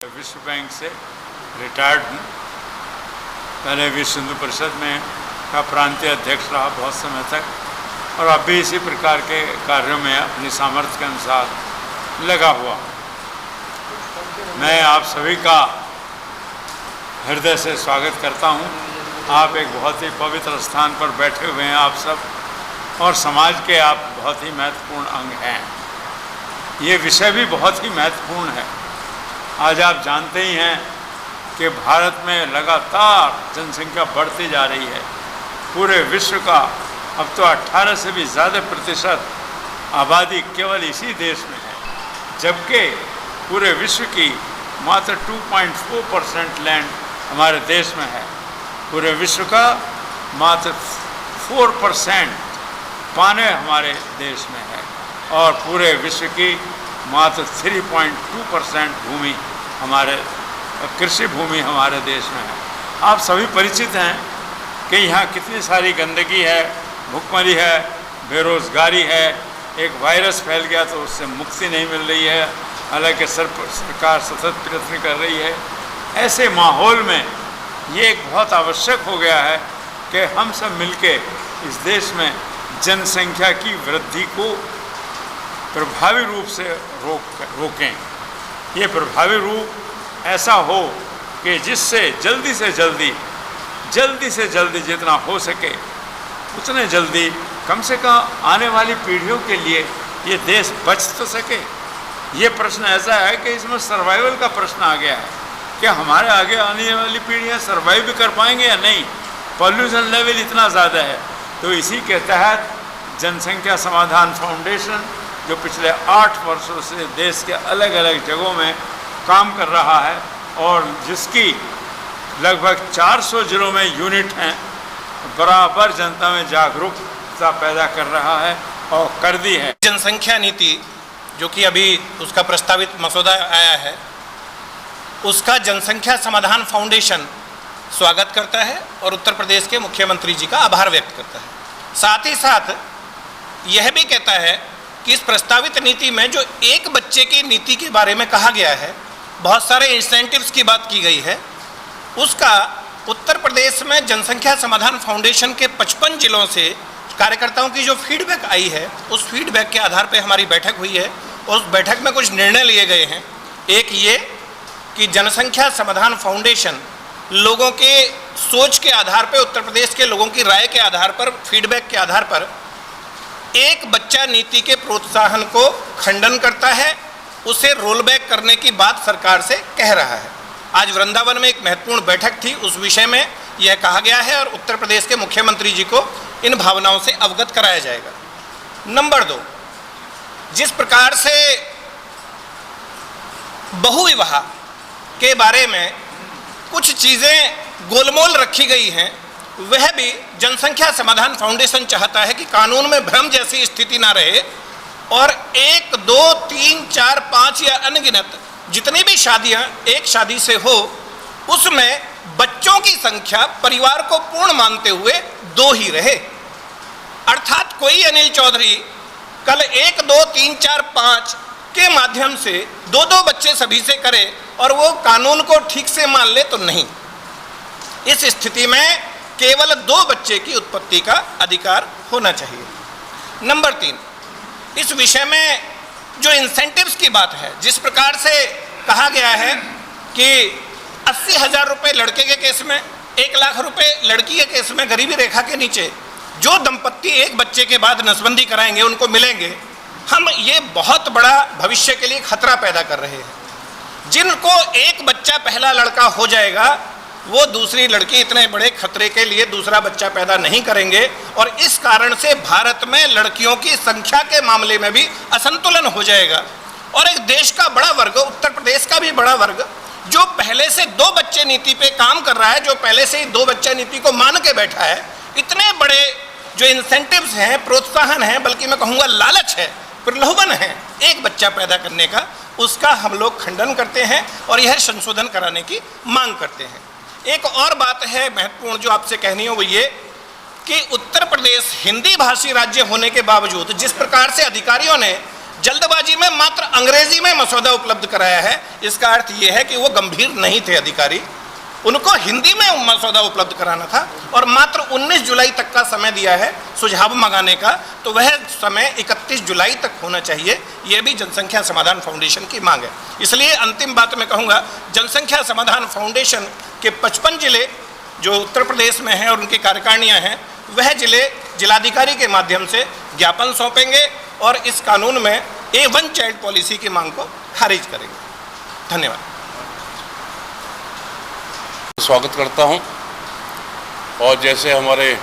विश्व बैंक से रिटायर्ड हूँ। पहले विश्व हिंदू परिषद में का प्रांतीय अध्यक्ष रहा बहुत समय तक और अब भी इसी प्रकार के कार्यों में अपनी सामर्थ्य के अनुसार लगा हुआ। मैं आप सभी का हृदय से स्वागत करता हूँ। आप एक बहुत ही पवित्र स्थान पर बैठे हुए हैं आप सब, और समाज के आप बहुत ही महत्वपूर्ण अंग हैं। ये विषय भी बहुत ही महत्वपूर्ण है। आज आप जानते ही हैं कि भारत में लगातार जनसंख्या बढ़ती जा रही है। पूरे विश्व का अब तो 18 से भी ज़्यादा प्रतिशत आबादी केवल इसी देश में है, जबकि पूरे विश्व की मात्र 2.4% लैंड हमारे देश में है। पूरे विश्व का मात्र 4% पानी हमारे देश में है और पूरे विश्व की मात्र 3.2% भूमि हमारे कृषि भूमि हमारे देश में है। आप सभी परिचित हैं कि यहाँ कितनी सारी गंदगी है, भुखमरी है, बेरोज़गारी है। एक वायरस फैल गया तो उससे मुक्ति नहीं मिल रही है, हालांकि सरकार सतत प्रयत्न कर रही है। ऐसे माहौल में ये एक बहुत आवश्यक हो गया है कि हम सब मिलके इस देश में जनसंख्या की वृद्धि को प्रभावी रूप से रोकें। ये प्रभावी रूप ऐसा हो कि जिससे जल्दी से जल्दी जितना हो सके उतने जल्दी कम से कम आने वाली पीढ़ियों के लिए ये देश बच तो सके। ये प्रश्न ऐसा है कि इसमें सर्वाइवल का प्रश्न आ गया है कि हमारे आगे आने वाली पीढ़ियाँ सर्वाइव भी कर पाएंगे या नहीं। पॉल्यूशन लेवल इतना ज़्यादा है। तो इसी के तहत जनसंख्या समाधान फाउंडेशन, जो पिछले 8 वर्षों से देश के अलग अलग जगहों में काम कर रहा है और जिसकी लगभग 400 जिलों में यूनिट हैं, बराबर जनता में जागरूकता पैदा कर रहा है और कर दी है। जनसंख्या नीति जो कि अभी उसका प्रस्तावित मसौदा आया है, उसका जनसंख्या समाधान फाउंडेशन स्वागत करता है और उत्तर प्रदेश के मुख्यमंत्री जी का आभार व्यक्त करता है। साथ ही साथ यह भी कहता है कि इस प्रस्तावित नीति में जो एक बच्चे की नीति के बारे में कहा गया है, बहुत सारे इंसेंटिव्स की बात की गई है, उसका उत्तर प्रदेश में जनसंख्या समाधान फाउंडेशन के 55 जिलों से कार्यकर्ताओं की जो फीडबैक आई है, उस फीडबैक के आधार पर हमारी बैठक हुई है और उस बैठक में कुछ निर्णय लिए गए हैं। एक ये कि जनसंख्या समाधान फाउंडेशन लोगों के सोच के आधार पर, उत्तर प्रदेश के लोगों की राय के आधार पर, फीडबैक के आधार पर एक बच्चा नीति के प्रोत्साहन को खंडन करता है, उसे रोल बैक करने की बात सरकार से कह रहा है। आज वृंदावन में एक महत्वपूर्ण बैठक थी, उस विषय में यह कहा गया है और उत्तर प्रदेश के मुख्यमंत्री जी को इन भावनाओं से अवगत कराया जाएगा। नंबर 2, जिस प्रकार से बहुविवाह के बारे में कुछ चीज़ें गोलमोल रखी गई हैं, वह भी जनसंख्या समाधान फाउंडेशन चाहता है कि कानून में भ्रम जैसी स्थिति ना रहे और 1, 2, 3, 4, 5 या अनगिनत जितनी भी शादियां एक शादी से हो, उसमें बच्चों की संख्या परिवार को पूर्ण मानते हुए 2 ही रहे। अर्थात कोई अनिल चौधरी कल 1, 2, 3, 4, 5 के माध्यम से 2-2 बच्चे सभी से करे और वो कानून को ठीक से मान ले तो नहीं। इस स्थिति में केवल 2 बच्चे की उत्पत्ति का अधिकार होना चाहिए। नंबर 3, इस विषय में जो इंसेंटिव्स की बात है, जिस प्रकार से कहा गया है कि 80,000 रुपये लड़के के केस में, 1 लाख रुपए लड़की के केस में, गरीबी रेखा के नीचे जो दंपत्ति एक बच्चे के बाद नसबंदी कराएंगे उनको मिलेंगे, हम ये बहुत बड़ा भविष्य के लिए खतरा पैदा कर रहे हैं। जिनको एक बच्चा पहला लड़का हो जाएगा, वो दूसरी लड़की इतने बड़े खतरे के लिए दूसरा बच्चा पैदा नहीं करेंगे और इस कारण से भारत में लड़कियों की संख्या के मामले में भी असंतुलन हो जाएगा और एक देश का बड़ा वर्ग, उत्तर प्रदेश का भी बड़ा वर्ग, जो पहले से 2 बच्चे नीति पे काम कर रहा है, जो पहले से ही 2 बच्चा नीति को मान के बैठा है, इतने बड़े जो इंसेंटिव्स हैं, प्रोत्साहन है, बल्कि मैं कहूँगा लालच है, प्रलोभन है एक बच्चा पैदा करने का, उसका हम लोग खंडन करते हैं और यह संशोधन कराने की मांग करते हैं। एक और बात है महत्वपूर्ण जो आपसे कहनी हो, वो ये कि उत्तर प्रदेश हिंदी भाषी राज्य होने के बावजूद जिस प्रकार से अधिकारियों ने जल्दबाजी में मात्र अंग्रेजी में मसौदा उपलब्ध कराया है। इसका अर्थ यह है कि वो गंभीर नहीं थे अधिकारी, उनको हिंदी में मसौदा उपलब्ध कराना था और मात्र 19 जुलाई तक का समय दिया है सुझाव मंगाने का, तो वह समय 31 जुलाई तक होना चाहिए। यह भी जनसंख्या समाधान फाउंडेशन की मांग है। इसलिए अंतिम बात मैं कहूँगा, जनसंख्या समाधान फाउंडेशन के 55 जिले जो उत्तर प्रदेश में हैं और उनकी कार्यकारिणियाँ हैं, वह जिलाधिकारी के माध्यम से ज्ञापन सौंपेंगे और इस कानून में वन चाइल्ड पॉलिसी की मांग को खारिज करेंगे। धन्यवाद। स्वागत करता हूं। और जैसे हमारे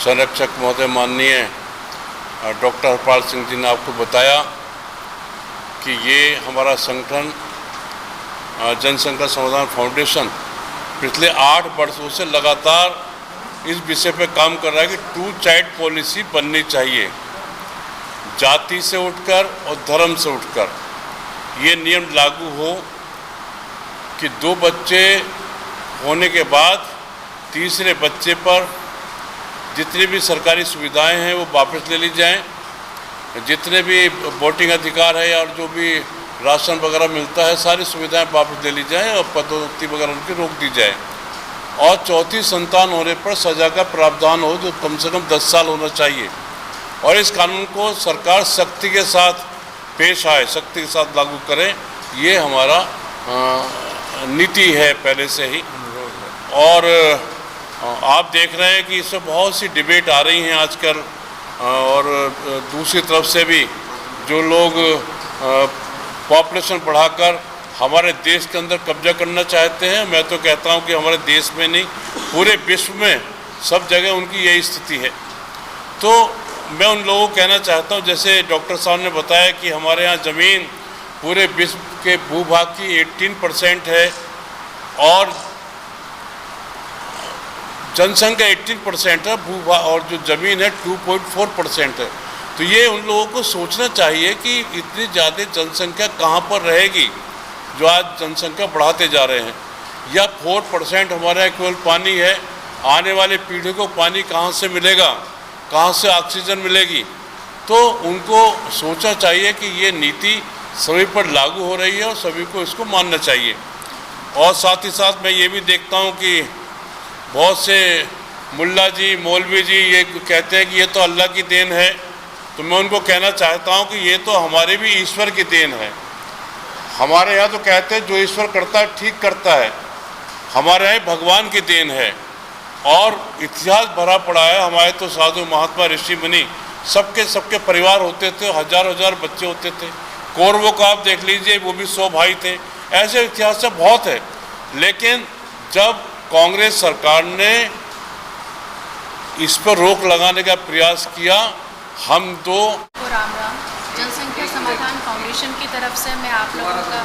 संरक्षक महोदय माननीय डॉक्टर हरपाल सिंह जी ने आपको बताया कि ये हमारा संगठन जनसंख्या समाधान फाउंडेशन पिछले 8 वर्षों से लगातार इस विषय पर काम कर रहा है कि 2 चाइल्ड पॉलिसी बननी चाहिए। जाति से उठकर और धर्म से उठकर ये नियम लागू हो कि 2 बच्चे होने के बाद तीसरे बच्चे पर जितनी भी सरकारी सुविधाएं हैं वो वापस ले ली जाएं, जितने भी वोटिंग अधिकार है और जो भी राशन वगैरह मिलता है सारी सुविधाएं वापस ले ली जाएं और पदोन्नति वगैरह उनकी रोक दी जाए। और चौथी संतान होने पर सज़ा का प्रावधान हो जो कम से कम 10 साल होना चाहिए। और इस कानून को सरकार सख्ती के साथ पेश आए, सख्ती के साथ लागू करे, ये हमारा नीति है पहले से ही। और आप देख रहे हैं कि इसमें बहुत सी डिबेट आ रही हैं आजकल, और दूसरी तरफ से भी जो लोग पॉपुलेशन बढ़ाकर हमारे देश के अंदर कब्जा करना चाहते हैं, मैं तो कहता हूं कि हमारे देश में नहीं पूरे विश्व में सब जगह उनकी यही स्थिति है। तो मैं उन लोगों को कहना चाहता हूं, जैसे डॉक्टर साहब ने बताया कि हमारे यहाँ ज़मीन पूरे विश्व के भूभाग की 18% है और जनसंख्या 18% है, भूभाग और जो ज़मीन है 2.4% है। तो ये उन लोगों को सोचना चाहिए कि इतनी ज़्यादा जनसंख्या कहाँ पर रहेगी जो आज जनसंख्या बढ़ाते जा रहे हैं, या 4% हमारे यहाँ केवल पानी है। आने वाली पीढ़ी को पानी कहाँ से मिलेगा, कहाँ से ऑक्सीजन मिलेगी? तो उनको सोचना चाहिए कि ये नीति सभी पर लागू हो रही है और सभी को इसको मानना चाहिए। और साथ ही साथ मैं ये भी देखता हूँ कि बहुत से मुल्ला जी, मौलवी जी ये कहते हैं कि ये तो अल्लाह की देन है। तो मैं उनको कहना चाहता हूँ कि ये तो हमारे भी ईश्वर की देन है। हमारे यहाँ तो कहते हैं जो ईश्वर करता है ठीक करता है, हमारे यहाँ भगवान की देन है। और इतिहास भरा पड़ा है, हमारे तो साधु महात्मा ऋषि मुनि सबके परिवार होते थे, हजार बच्चे होते थे। कौरवों को आप देख लीजिए, वो भी 100 भाई थे। ऐसे इतिहास से बहुत है। लेकिन जब कांग्रेस सरकार ने इस पर रोक लगाने का प्रयास किया, हम तो राम राम। जनसंख्या समाधान फाउंडेशन की तरफ से मैं आप लोगों का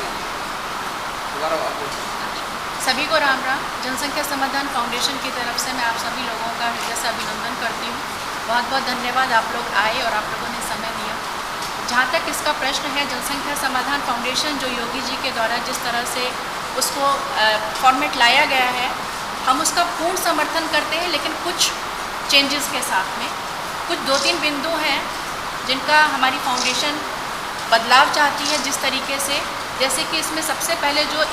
सभी को राम राम। जनसंख्या समाधान फाउंडेशन की तरफ से मैं आप सभी लोगों का हृदय से अभिनंदन करती हूँ। बहुत बहुत धन्यवाद, आप लोग आए और आप लोगों ने समय दिया। जहाँ तक इसका प्रश्न है, जनसंख्या समाधान फाउंडेशन जो योगी जी के द्वारा जिस तरह से उसको फॉर्मेट लाया गया है, हम उसका पूर्ण समर्थन करते हैं, लेकिन कुछ चेंजेस के साथ में। कुछ 2-3 बिंदु हैं जिनका हमारी फाउंडेशन बदलाव चाहती है। जिस तरीके से, जैसे कि इसमें सबसे पहले जो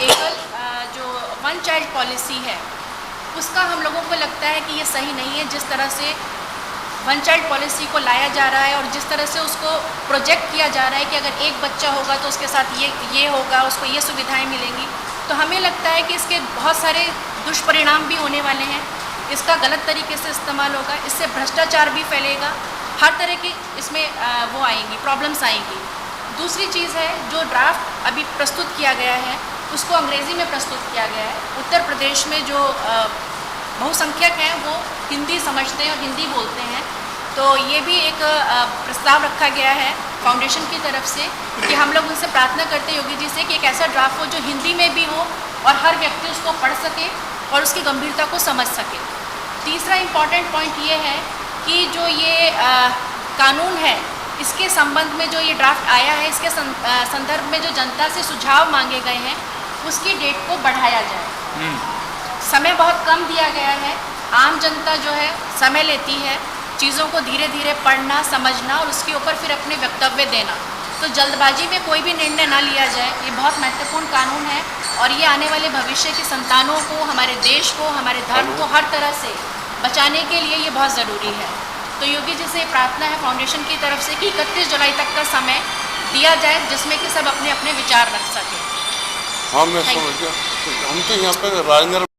जो 1 चाइल्ड पॉलिसी है, उसका हम लोगों को लगता है कि ये सही नहीं है। जिस तरह से 1 चाइल्ड पॉलिसी को लाया जा रहा है और जिस तरह से उसको प्रोजेक्ट किया जा रहा है कि अगर एक बच्चा होगा तो उसके साथ ये होगा, उसको ये सुविधाएं मिलेंगी, तो हमें लगता है कि इसके बहुत सारे दुष्परिणाम भी होने वाले हैं। इसका गलत तरीके से इस्तेमाल होगा, इससे भ्रष्टाचार भी फैलेगा, हर तरह की इसमें वो आएंगी, प्रॉब्लम्स आएंगी। दूसरी चीज़ है, जो ड्राफ्ट अभी प्रस्तुत किया गया है उसको अंग्रेज़ी में प्रस्तुत किया गया है। उत्तर प्रदेश में जो बहुसंख्यक हैं वो हिंदी समझते हैं और हिंदी बोलते हैं, तो ये भी एक प्रस्ताव रखा गया है फाउंडेशन की तरफ से कि हम लोग उनसे प्रार्थना करते हैं योगी जी से कि एक ऐसा ड्राफ्ट हो जो हिंदी में भी हो और हर व्यक्ति उसको पढ़ सके और उसकी गंभीरता को समझ सके। तीसरा इम्पॉर्टेंट पॉइंट ये है कि जो ये कानून है, इसके संबंध में जो ये ड्राफ्ट आया है, इसके संदर्भ में जो जनता से सुझाव मांगे गए हैं उसकी डेट को बढ़ाया जाए। समय बहुत कम दिया गया है। आम जनता जो है समय लेती है चीज़ों को धीरे धीरे पढ़ना, समझना और उसके ऊपर फिर अपने वक्तव्य देना। तो जल्दबाजी में कोई भी निर्णय ना लिया जाए। ये बहुत महत्वपूर्ण कानून है और ये आने वाले भविष्य की संतानों को, हमारे देश को, हमारे धर्म को हर तरह से बचाने के लिए ये बहुत ज़रूरी है। तो योगी जी से प्रार्थना है फाउंडेशन की तरफ से कि 31 जुलाई तक का समय दिया जाए जिसमें कि सब अपने अपने विचार रख सकें। हाँ, मैं समझ गया। हम तो यहाँ पे राजनगर